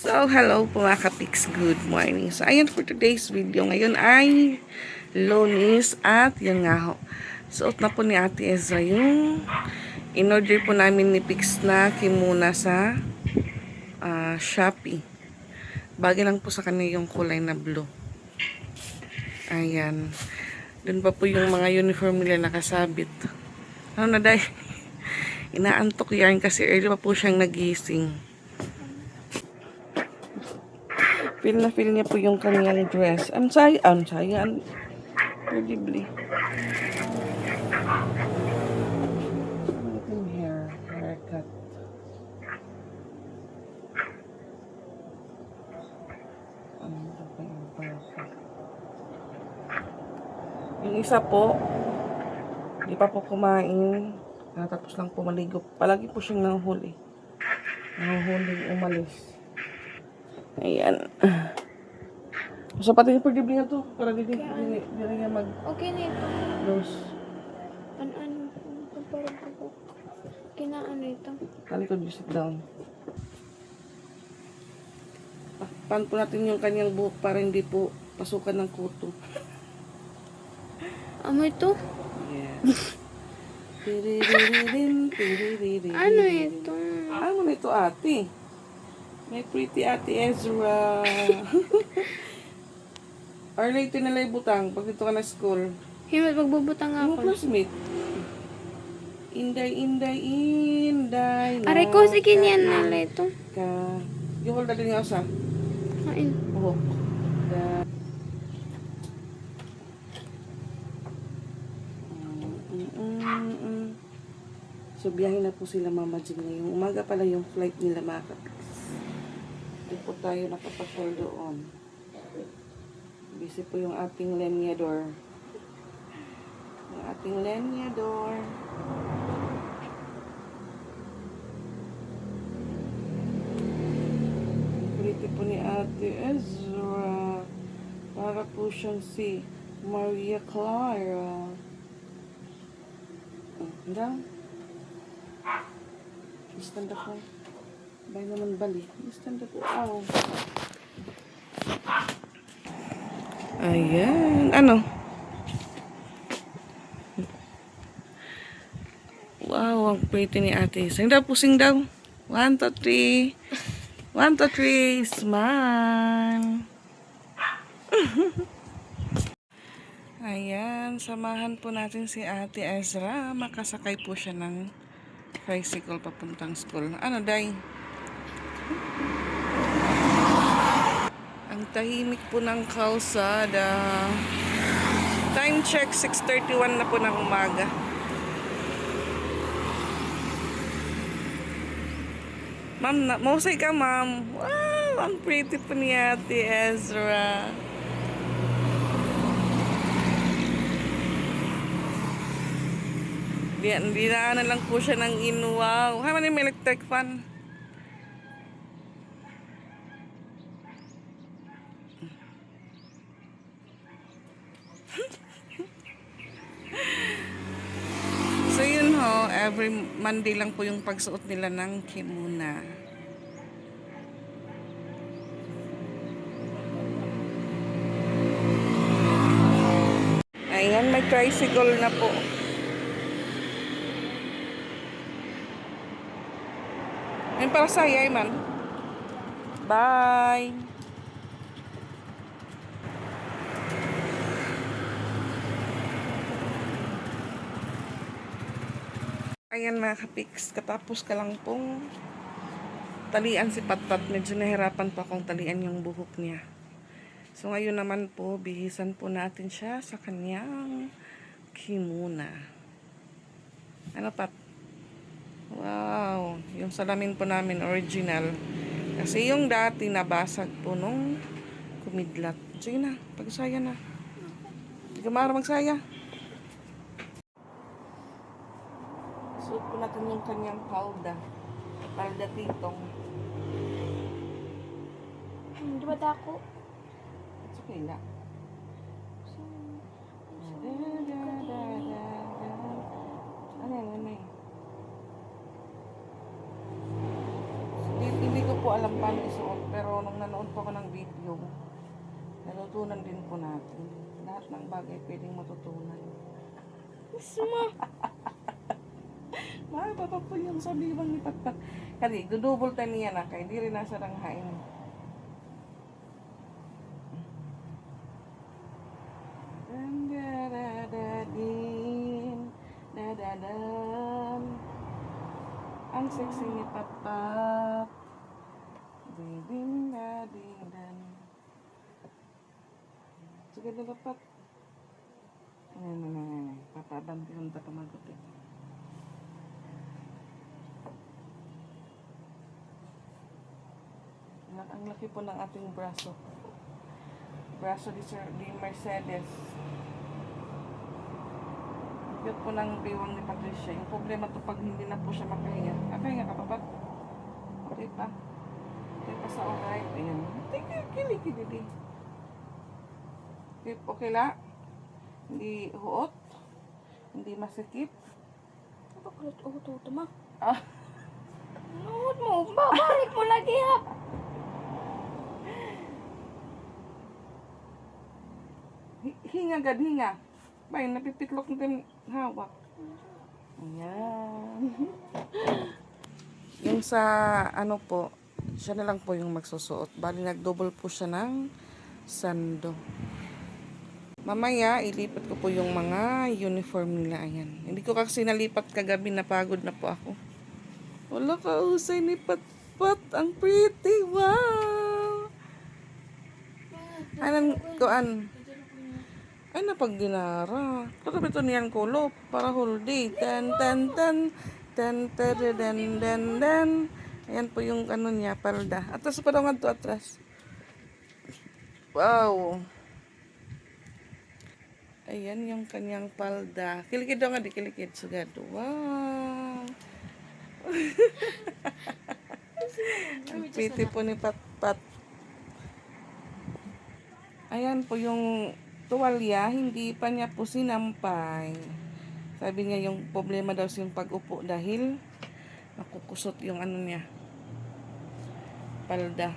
So, hello po mga kapiks. Good morning. So, ayan for today's video. Ngayon ay Lunes at yun nga ho. Suot na po ni Ate Ezra yung in-order po namin ni Pix na kimuna sa Shopee. Bagay lang po sa kanya yung kulay na blue. Ayan. Doon pa po yung mga uniform nila nakasabit. Ano na dahil? Inaantok yan kasi early pa po siyang nagising. Feel na feel niya po yung kanyang dress. I'm sorry. Incredibly. Haircut. Yung isa po, di pa po kumain. Tapos lang po maligo. Palagi po siyang nahuhuli. Nahuhuli, umalis. Ayan. So, pati yung pagdibli nga to. Para di niya mag... Okay na ito. Close. Ano? Parang ako. Kinaano ito? Talikod, you sit down. Takpan po natin yung kanyang buhok para hindi po pasukan ng kuto. Amoy ito? Yes. Ano ito? Ano na ito, ate? My pretty Ate Ezra. Or later na lang butang pag dito ka na school. Himot, magbubutang Yung ako. classmate. Inday. Aray ko, sige niyan nala ito. Ka. Yung hold din nga sa. Kain. Oh. So, biyahe na po sila Mama Jing ngayong umaga pala yung flight nila mga kapiks. Hindi po tayo nakapasyal doon. Busy po yung ating lenyador. Yung ating lenyador. Pretty po ni Ate Ezra. Para po siyang si Maria Clara. Hanggang. Stand up lang. Bay naman bali. Stand up. Wow. Ayan. Ano? Wow, ang pretty ni ate. Sing daw, pusing daw. 1, 2, 3. 1, 2, 3. Smile. Ayan. Samahan po natin si Ate Ezra. Makasakay po siya ng tricycle papuntang school. Ano, Day? Ang tahimik po ng kalsada. Time check, 6:31 na po ng umaga. Ma'am, mausay ka, ma'am. Wow, ang pretty po ni Ate Ezra. Dinaanan lang po siya ng inuwaw. Hay man yung electric fan. So yun ho, every Monday lang po yung pagsuot nila ng kimuna. Ayan, may tricycle na po. Ayun para saya, man. Bye! Ayan mga kapiks, katapos ka lang pong talian si Patat. Medyo nahirapan pa akong talian yung buhok niya. So ngayon naman po, bihisan po natin siya sa kanyang kimuna. Ano, Pat? Wow, yung salamin po namin original. Kasi yung dati nabasag po nung kumidlat. Sige na, pagsaya na. Hindi ka maaari magsaya. Suot po natin yung kanyang palda. Palda titong. Di ba dako? It's okay na. Ano? Hindi ko po alam paano isuot. Pero Pero nung nanood po ako ng video, natutunan din po natin. Lahat ng bagay pwedeng matutunan. Isma. Baba po yung sabiwang ni Patpat. Kali, dudubol tayo niya na kay di rin nasa ranghain. Dadadan. Ang sexy ni Patpat. Didin dadidan. Sige na dapat. Papabanti yung tapamagot eh. Ang laki po ng ating braso. Braso di Mercedes. Ang cute po ng biwang ni Patricia. Yung problema to pag hindi na po siya makahinga. Makahinga ka pa ba? Okay pa. Okay pa sa alright. Ayan. Kili. Okay la? Hindi huot? Hindi masikip? Bakit uto ma? Ah. Nuhod mo. Babalik mo lagi ha. Hinga gad, hinga. Bay, napipitlok natin hawak. Ayan. Yung sa ano po, siya na lang po yung magsusuot. Bali, nag-double po siya ng sando. Mamaya, ilipat ko po yung mga uniform nila. Ayan. Hindi ko kasi nalipat kagabi, napagod na po ako. Wala ka usay ni Patpat. Ang pretty. Wow! Anong kuan? Ay, napagdinara. Pagkabit ito niyan kulop para whole day. Tan. Ayan po yung ano niya, palda. Atras pa daw nga ito, atras. Wow! Ayan yung kanyang palda. Kilikid daw nga, di kilikid. Sugad. Wow! Ang pretty po ni Patpat. Ayan po yung tuwalya, hindi pa niya po sinampay. Sabi niya yung problema daw yung pag-upo dahil nakukusot yung ano niya, palda.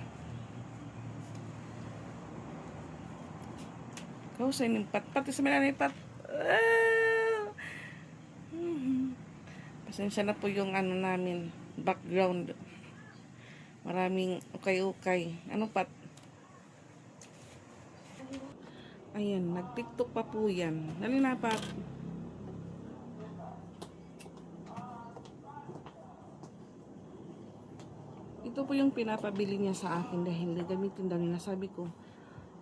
Kausay ng Patpat. Isa may nanay Pat. Pasensya na po yung ano namin, background. Maraming ukay-ukay. Ano Pat? Ayan, nag-tiktok pa po yan. Dali na, Pat. Ito po yung pinapabili niya sa akin dahil gagamitin daw niya. Sabi ko,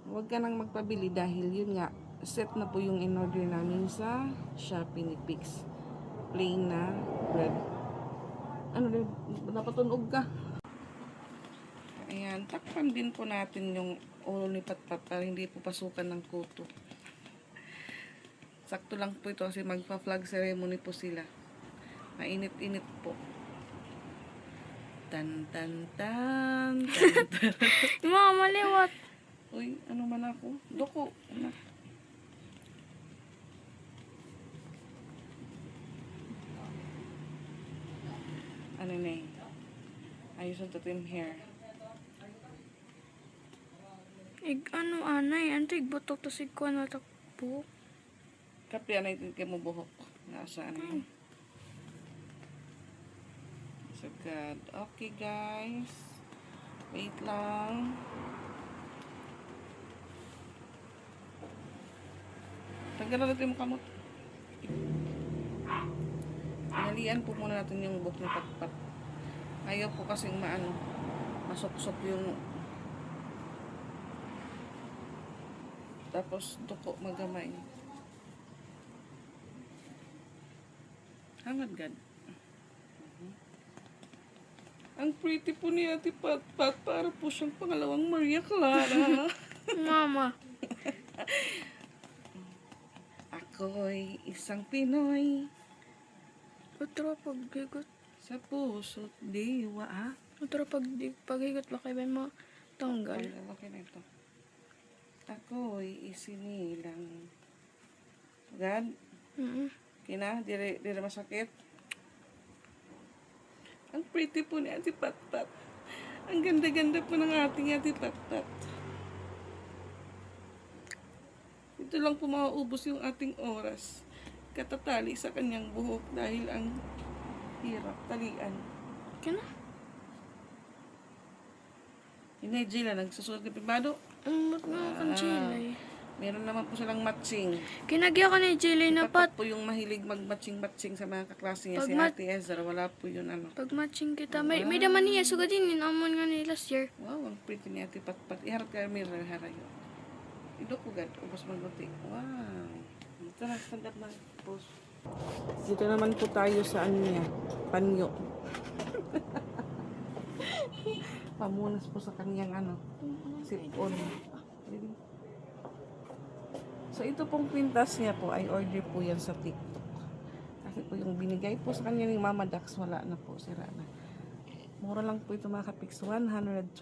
huwag ka nang magpabili dahil yun nga, set na po yung in-order namin sa Shopee ni Pix. Plain na bread. Ano din, napatunog ka. Ayan, takpan din po natin yung ulo ni Patpat para hindi po pasukan ng kuto. Sakto lang po ito kasi magpa-flag ceremony po sila. Mainit-init po. Tan. Mga maliwat. Uy, ano man ako? Doko. Ano? Ano na eh? Ayos ang tatim hair. Ano anay, antig butok to sig ko na takbo. Kapi anay din kayo mo buhok. Nasa ano? So good. Okay guys. Wait lang. Tanggalan natin yung kamot. Pinalian po muna natin yung buhok ng Patpat. Ayaw po kasing masok-sok yung tapos duko magamay. Hangad gad. Ang pretty po ni Ate Patpat. Para po siyang pangalawang Maria Clara. Mama. Ako'y isang Pinoy. Utro paghigot. Sa puso't diwa, ha? Utro paghigot ba kayo ba mo tanggal? Okay na ito. Ako'y isinilang. God? Kina? Dire masakit? Ang pretty po ni Ate Patpat. Ang ganda-ganda po ng ating Ate Patpat. Ito lang po mauubos yung ating oras. Katatali sa kanyang buhok dahil ang hirap talian. Kaya na? Hindi, Jila, nagsusulat ng pibado. Ba't nga kang Jilay? Meron naman po silang matching. Kinagya ko ni Jilay na pat. Pat po yung mahilig mag-matching-matching sa mga kaklase niya. Pag Si mat- Ate Ezra, wala po yun ano. Pag matching kita, may daman niya. Sugad din, inamon nga ni last year. Wow, ang pretty ni Ate Patpat. Iharap ka mirror harayo. Idok ugad, ubos magbuti. Wow. Ito na, stand up na. Pose. Dito naman po tayo sa ano niya, panyo. Pamunas po sa kanyang ano, sipon. So ito pong pintas niya po ay order po yan sa TikTok. Kasi po yung binigay po sa kanya ni Mama Dax, wala na po, sira na. Mura lang po ito mga kapiks, 129.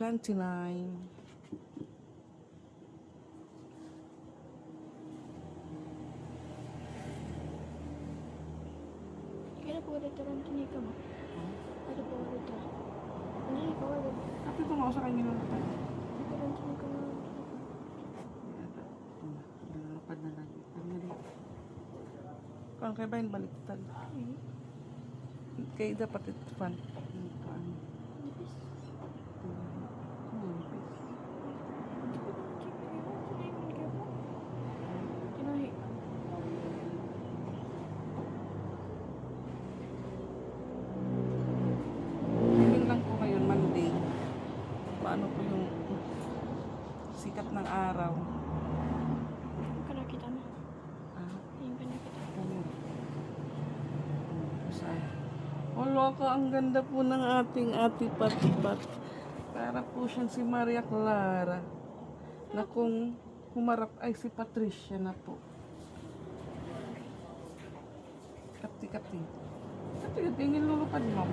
Kaya po ulit ang tinig ka mo. Kaya po ulit ang. Ano yung ikaw ulit? Kapit ito nga sa kanya ng kapit. Kaya ang tinig ka mo. Lapad na lagi. Kung kaya ba yung baliktad? Kaya dapat ito pan. Tinahi. Tingin lang po ngayon, Monday. Paano po yung sikat ng araw. Nakita mo. Ah, Yung pinakita. ano? Saan? Wala ka, ang ganda po ng ating Ate Patpat. Para po siyang si Maria Clara. Na kung humarap ay si Patricia na po. Kapti-kapti. Kapti-kapti, yung lulupad mo.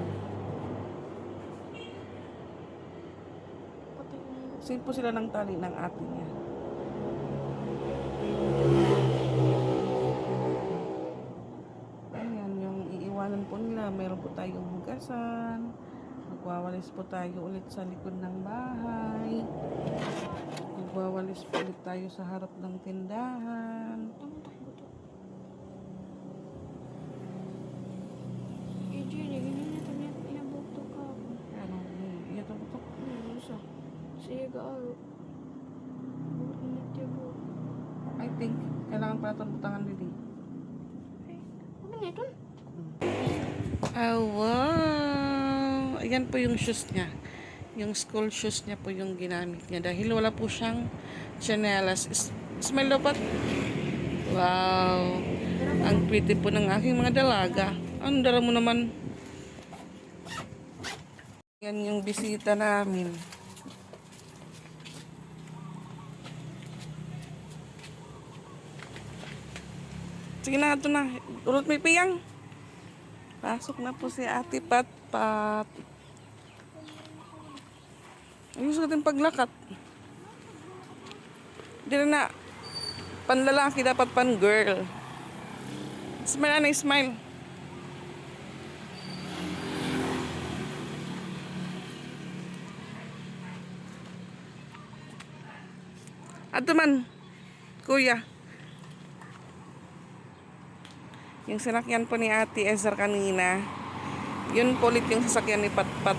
Pati yung Same po sila ng tali ng ate niya. Ayan, yung iiwanan po nila. Meron po tayong hugasan. Magwawalis po tayo ulit sa likod ng bahay. Magwawalis po ulit tayo sa harap ng tindahan. Anong takbo to? Eh, Jilly, ganyan na ito niya. Inabot to ka ako. Ano, iya to po. Isa. Sige ka aro. Buot na natin buot. I think, kailangan pala itong butangan din. Ay, ano na ito? Ah, wow! Ayan po yung shoes niya. Yung school shoes niya po yung ginamit niya. Dahil wala po siyang chanelas. Smell dapat. Wow! Ang pretty po ng aking mga dalaga. Ang dala mo naman. Yan yung bisita namin. Sige na, ito na. Urot may piyang. Pasok na po si Ate Patpat. Ayos natin paglakat. Hindi na panlalaki, dapat pan girl. Smile na, smile. Ato man, kuya. Yung sinakyan po ni Ate Ezra kanina, yun po ulit yung sasakyan ni Patpat.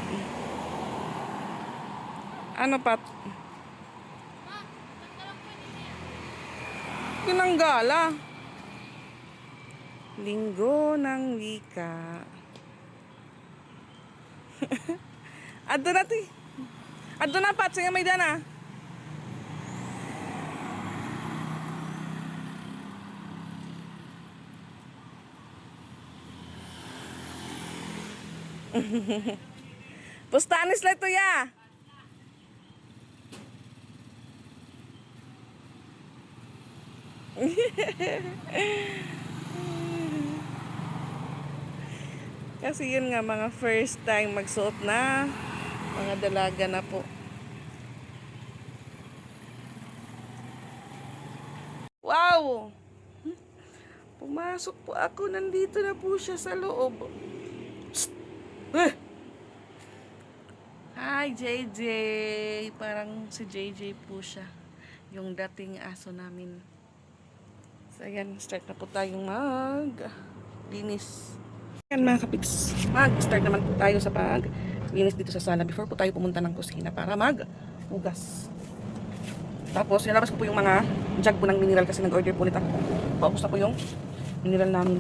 Ano, Pat? Pinanggala. Linggo ng wika. Adto na, ti. Adto na, Pat. Sige, may dana. Pustanis lang ito, ya. Kasi yun nga, mga first time magsuot na mga dalaga na po. Wow! Pumasok po ako, nandito na po siya sa loob. Psst! Eh! Hi, Hi, JJ! Parang si JJ po siya. Yung dating aso namin. So, ayan. Start na po tayong linis. Ayan mga kapiks. Mag-start naman po tayo sa linis dito sa sala before po tayo pumunta ng kusina para hugas. Tapos, nilabas ko po yung mga jug po ng mineral kasi nag-order po ulit ako. Paubos na po yung mineral namin.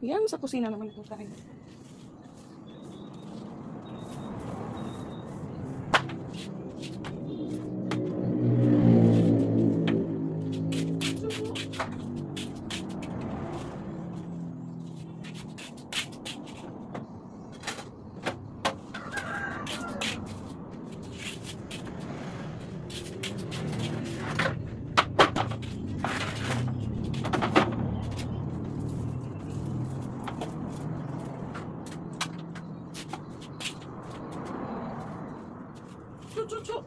Yan, sa kusina naman po tayo. Chu.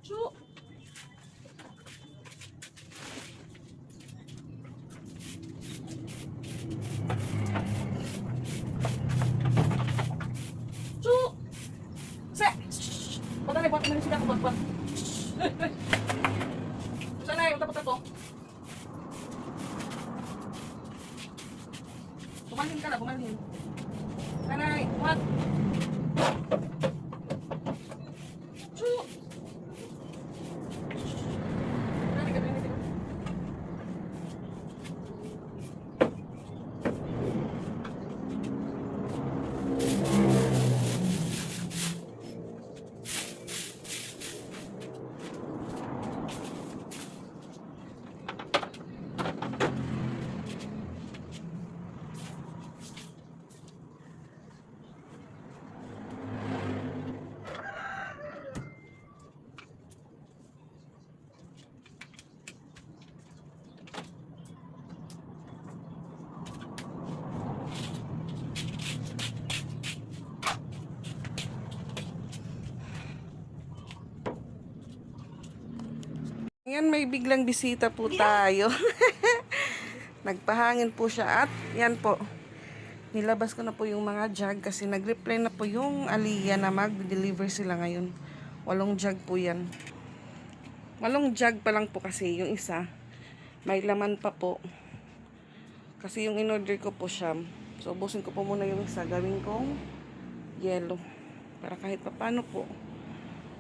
Chu. Chu. Se. Padali buat na sila ko buat. Sana yung tapos to. Bumalhin ka na, bumalhin. Kanay, what? Chu. Dali ka. Yan, may biglang bisita po tayo. Nagpahangin po siya at yan po. Nilabas ko na po yung mga jug kasi nag-reply na po yung Aliyah na mag-deliver sila ngayon. 8 jug po yan. 8 jug pa lang po kasi yung isa. May laman pa po. Kasi yung in-order ko po siya. So, ubusin ko po muna yung isa. Gawin kong yellow. Para kahit pa paano po,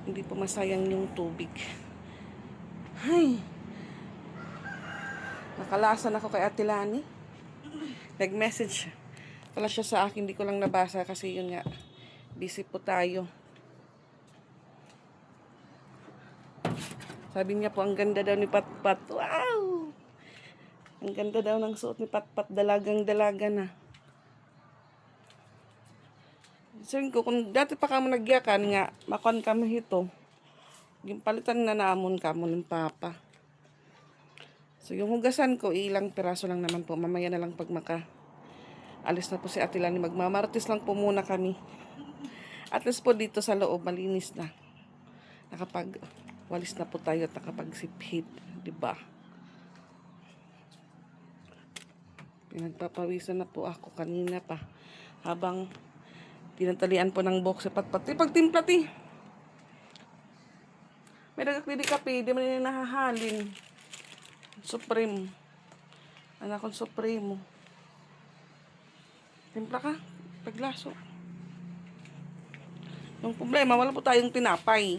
hindi po masayang yung tubig. Ay! Nakalasan ako kay Ate Lani. Nag-message wala siya sa akin, hindi ko lang nabasa kasi yun nga, busy po tayo. Sabi niya po, ang ganda daw ni Patpat. Wow! Ang ganda daw ng suot ni Patpat, dalagang-dalaga na. Sabi ko, kung dati pa kamo nagyakan nga, makuan kami ito. Yung palitan na naamon kamo ng papa. So, yung hugasan ko, ilang piraso lang naman po. Mamaya na lang pag alis na po si Ate Lani. Magmamartis lang po muna kami. At least po dito sa loob, malinis na. Nakapag-walis na po tayo at nakapag-siphid. Diba? Pinagpapawisan na po ako kanina pa. Habang tinatalian po ng box sa Patpat. Pagtimpla ti. May nagkakili kape. Di man nila nahahalin. Supreme. Anak kong Supremo. Timpla ka. Paglaso. Yung problema, wala po tayong tinapay.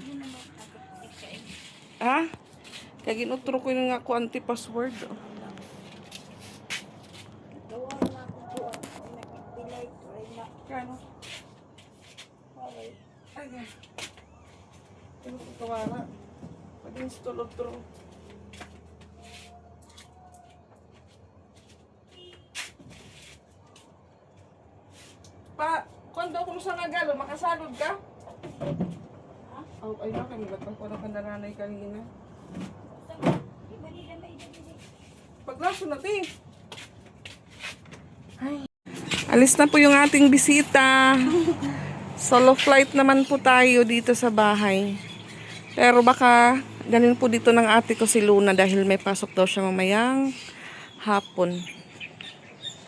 Ha? Kaya ginuturo ko yung nga ko anti-password. Kano? Ay, ano ko kawala? Pag-install o true. Kung daw kung sa nagalo, makasalod ka? Ha? Oh, ay na, kami ba't ko na pandaranay kanina? Paglaso na, ti. Ay. Alis na po yung ating bisita. Solo flight naman po tayo dito sa bahay. Pero baka ganin po dito ng ate ko si Luna dahil may pasok daw siya mamayang hapon.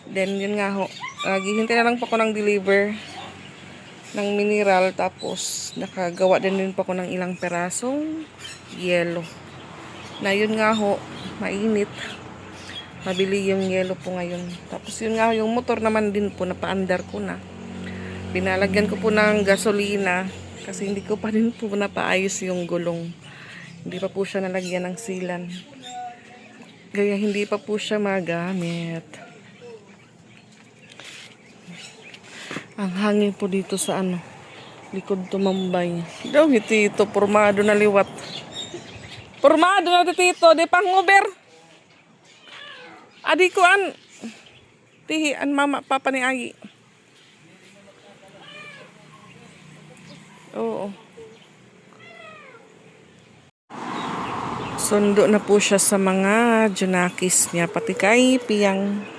Then yun nga ho. Hihintay na lang po ako ng deliver ng mineral. Tapos nakagawa din po ako ng ilang perasong yellow. Na yun nga ho, mainit. Mabili yung yellow po ngayon. Tapos yun nga ho, yung motor naman din po, napaandar ko na. Binalagyan ko po ng gasolina. Kasi hindi ko pa rin po napaayos yung gulong. Hindi pa po siya nalagyan ng silan. Kaya hindi pa po siya magamit. Ang hangin po dito sa likod tumambay. Daw hitito, formado na liwat. Formado na tito, di pang Uber. Adi ko tihi mama papa ni Agi. Oo. Sundo na po siya sa mga junakis niya, pati kay Piyang.